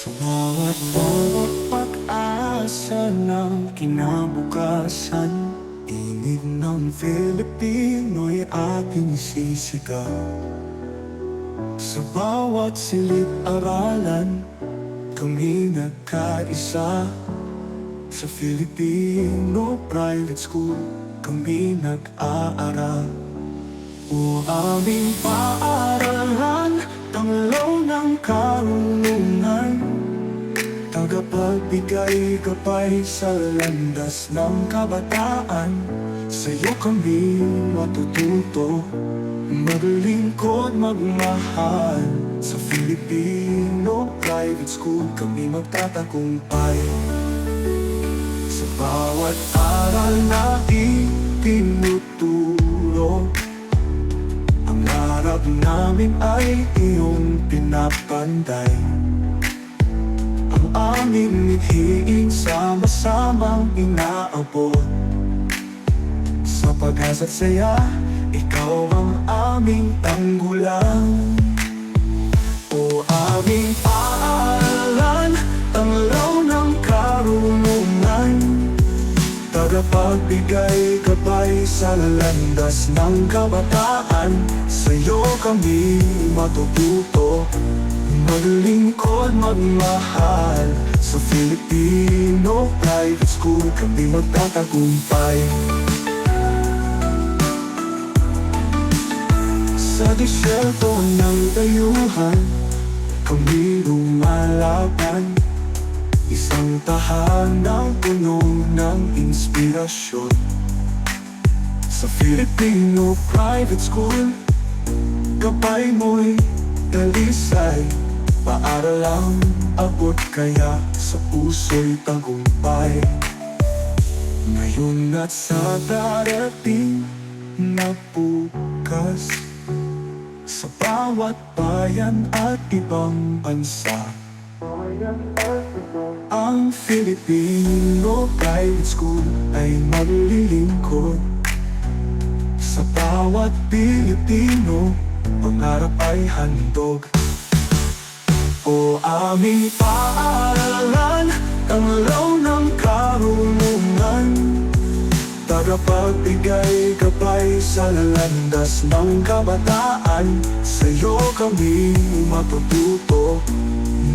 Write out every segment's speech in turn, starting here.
Sa bawat pag-asa ng kinabukasan, init ng Filipino'y aking sisigaw. Sa bawat silid-aralan, kami nagkaisa. Sa Filipino Private School, kami nag-aaral. O aming paaralan, tanglaw ng karunungan, tagapagbigay gabay sa landas ng kabataan. Sa'yo kami matututo, maglingkod, magmahal. Sa Filipino Private School, kami magtatagumpay. Sa bawat aral na itinuturo, ang harap namin ay iyong pinapanday. Ang aming mithiin sama-samang inaabot. Sa pag-asa't saya, ikaw ang aming tanggulang. O aming paaralan, tanglaw ng karunungan, tagapagbigay gabay sa landas ng kabataan. Sa'yo kami matututo, maglingkod, magmahal. Sa Filipino Private School, kami magtatagumpay. Sa disyerto ng dayuhan, kami lumalaban. Isang tahanang puno ng inspirasyon. Sa Filipino Private School, gabay mo'y dalisay. Paaralang abot kaya sa puso'y tagumpay. Ngayon at sa darating na bukas, sa bawat bayan at ibang bansa, ang Filipino Private School ay maglilingkod. Sa bawat Pilipino, pangarap ay handog. O aming paaralan, tanglaw ng karunungan, tagapagbigay gabay sa landas ng kabataan. Sa'yo kami matututo,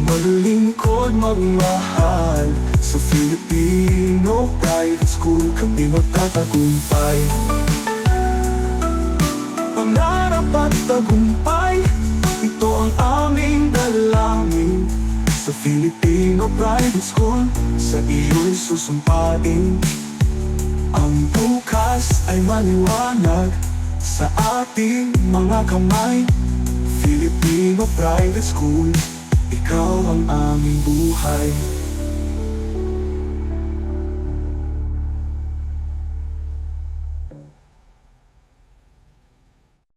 maglingkod, magmahal. Sa Filipino Private School, kami magtatagumpay. Pangarap at tagumpay, ito ang aming dalangin. Sa Filipino Private School, sa iyo'y susumpain. Ang bukas ay maliwanag sa ating mga kamay. Filipino Private School, ikaw ang aming buhay.